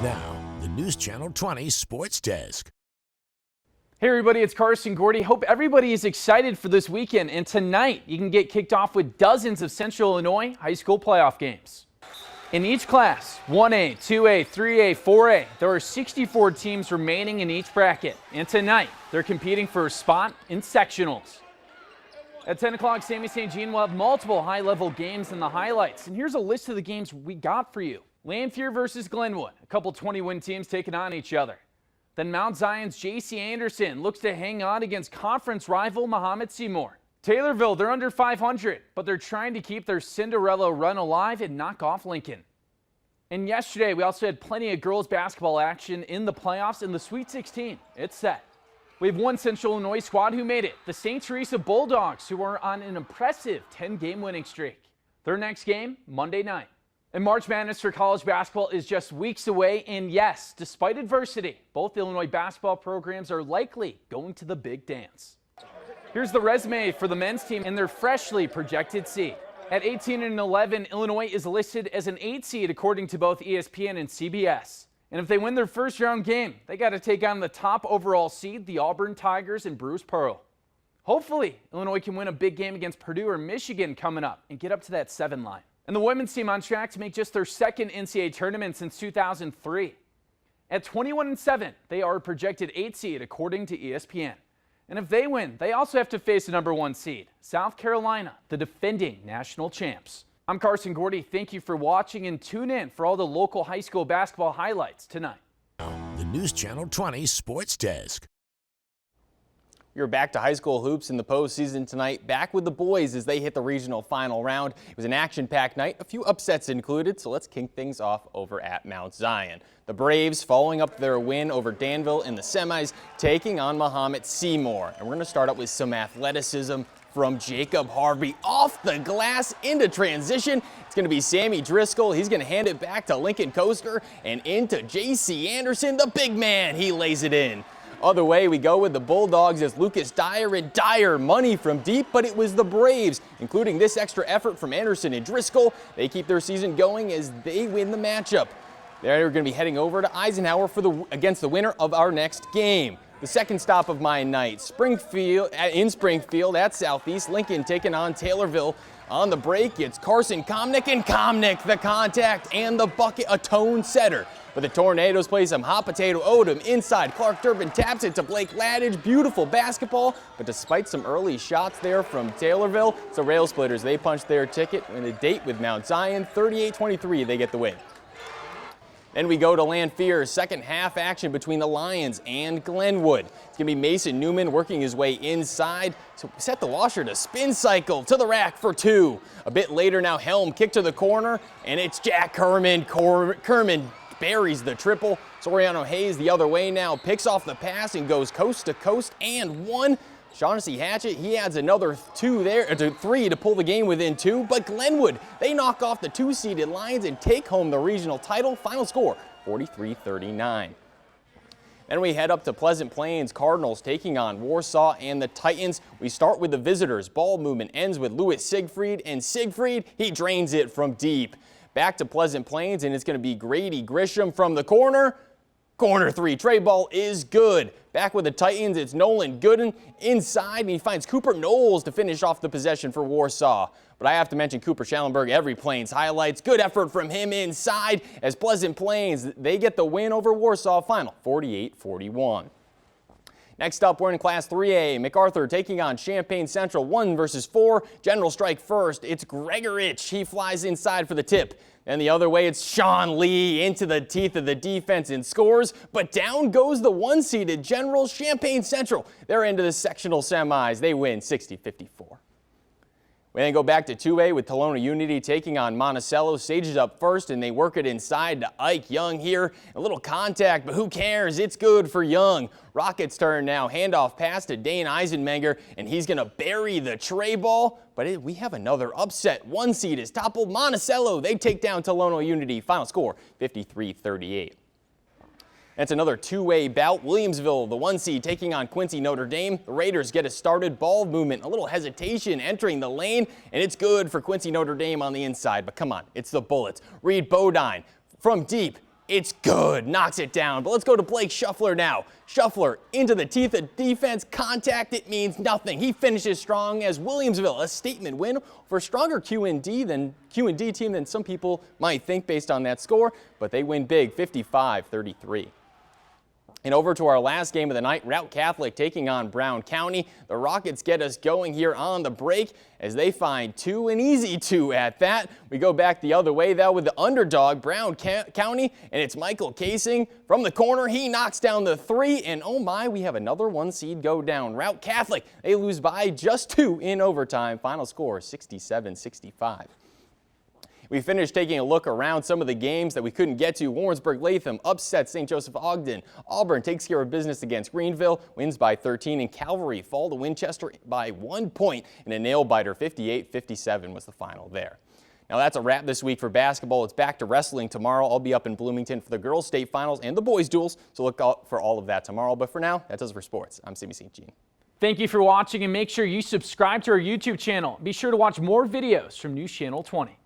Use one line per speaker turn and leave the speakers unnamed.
Now, the News Channel 20 Sports Desk.
Hey everybody, it's Carson Gordy. Hope everybody is excited for this weekend. And tonight, you can get kicked off with dozens of Central Illinois high school playoff games. In each class, 1A, 2A, 3A, 4A, there are 64 teams remaining in each bracket. And tonight, they're competing for a spot in sectionals. At 10 o'clock, Sammy St. Jean will have multiple high-level games in the highlights. And here's a list of the games we got for you. Lanphier versus Glenwood, a couple 20-win teams taking on each other. Then Mount Zion's J.C. Anderson looks to hang on against conference rival Muhammad Seymour. Taylorville, they're under 500, but they're trying to keep their Cinderella run alive and knock off Lincoln. And yesterday, we also had plenty of girls basketball action in the playoffs in the Sweet 16. It's set. We have one Central Illinois squad who made it, the St. Teresa Bulldogs, who are on an impressive 10-game winning streak. Their next game, Monday night. And March Madness for college basketball is just weeks away, and yes, despite adversity, both Illinois basketball programs are likely going to the big dance. Here's the resume for the men's team and their freshly projected seed. At 18-11, Illinois is listed as an 8 seed according to both ESPN and CBS. And if they win their first round game, they got to take on the top overall seed, the Auburn Tigers and Bruce Pearl. Hopefully, Illinois can win a big game against Purdue or Michigan coming up and get up to that 7 line. And the women's team on track to make just their second NCAA tournament since 2003. At 21-7, they are a projected 8 seed according to ESPN. And if they win, they also have to face the number 1 seed, South Carolina, the defending national champs. I'm Carson Gordy. Thank you for watching and tune in for all the local high school basketball highlights tonight.
Now, the News Channel 20 Sports Desk.
You're back to high school hoops in the postseason tonight, back with the boys as they hit the regional final round. It was an action-packed night, a few upsets included, so let's kick things off over at Mount Zion. The Braves following up their win over Danville in the semis, taking on Muhammad Seymour. And we're going to start out with some athleticism from Jacob Harvey off the glass into transition. It's going to be Sammy Driscoll. He's going to hand it back to Lincoln Coaster and into J.C. Anderson, the big man. He lays it in. Other way we go with the Bulldogs as Lucas Dyer and Dyer money from deep, but it was the Braves, including this extra effort from Anderson and Driscoll. They keep their season going as they win the matchup. They're going to be heading over to Eisenhower against the winner of our next game. The second stop of my night, in Springfield at Southeast, Lincoln taking on Taylorville. On the break, it's Carson Komnick, and Komnick, the contact and the bucket, a tone setter. But the Tornadoes play some hot potato Odom inside. Clark Durbin taps it to Blake Laddage. Beautiful basketball, but despite some early shots there from Taylorville, it's the Rail Splitters. They punched their ticket in a date with Mount Zion. 38-23, they get the win. Then we go to Lanphier, second half action between the Lions and Glenwood. It's going to be Mason Newman working his way inside. So set the washer to spin cycle to the rack for 2. A bit later now, Helm kick to the corner, and it's Jack Kerman. Kerman buries the triple. Soriano Hayes the other way now, picks off the pass and goes coast to coast and 1. Shaughnessy Hatchett, he adds another 3 to pull the game within 2. But Glenwood, they knock off the 2-seeded Lions and take home the regional title. Final score, 43-39. Then we head up to Pleasant Plains. Cardinals taking on Warsaw and the Titans. We start with the visitors. Ball movement ends with Lewis Siegfried, and Siegfried, he drains it from deep. Back to Pleasant Plains, and it's going to be Grady Grisham from the corner. Corner 3, tray ball is good. Back with the Titans, it's Nolan Gooden inside, and he finds Cooper Knowles to finish off the possession for Warsaw. But I have to mention Cooper Schallenberg, every Plains highlights. Good effort from him inside as Pleasant Plains, they get the win over Warsaw, final 48-41. Next up, we're in Class 3A. MacArthur taking on Champaign Central, 1 versus 4. General strike first. It's Gregorich. He flies inside for the tip. And the other way, it's Sean Lee into the teeth of the defense and scores. But down goes the 1-seeded General Champaign Central. They're into the sectional semis. They win 60-54. We then go back to 2A with Kelowna Unity taking on Monticello. Sages up first, and they work it inside to Ike Young here. A little contact, but who cares? It's good for Young. Rockets turn now. Handoff pass to Dane Eisenmenger, and he's going to bury the tray ball. But we have another upset. 1 seed is toppled. Monticello, they take down Kelowna Unity. Final score, 53-38. That's another 2A bout. Williamsville, the 1 seed, taking on Quincy Notre Dame. The Raiders get it started. Ball movement, a little hesitation entering the lane, and it's good for Quincy Notre Dame on the inside. But come on, it's the Bullets. Reed Bodine from deep It's good. Knocks it down. But let's go to Blake Shuffler now. Shuffler into the teeth of defense. Contact, it means nothing. He finishes strong as Williamsville, a statement win for a stronger QND team than some people might think based on that score. But they win big, 55-33. And over to our last game of the night, Routt Catholic taking on Brown County. The Rockets get us going here on the break as they find two, an easy two at that. We go back the other way, though, with the underdog, Brown County, and it's Michael Casing from the corner. He knocks down the three, and oh my, we have another one seed go down. Routt Catholic, they lose by just two in overtime. Final score, 67-65. We finished taking a look around some of the games that we couldn't get to. Warrensburg-Latham upsets St. Joseph Ogden. Auburn takes care of business against Greenville, wins by 13, and Calvary fall to Winchester by 1 point in a nail-biter. 58-57 was the final there. Now that's a wrap this week for basketball. It's back to wrestling tomorrow. I'll be up in Bloomington for the girls' state finals and the boys' duels, so look out for all of that tomorrow. But for now, that does it for sports. I'm Sammy St. Jean.
Thank you for watching, and make sure you subscribe to our YouTube channel. Be sure to watch more videos from News Channel 20.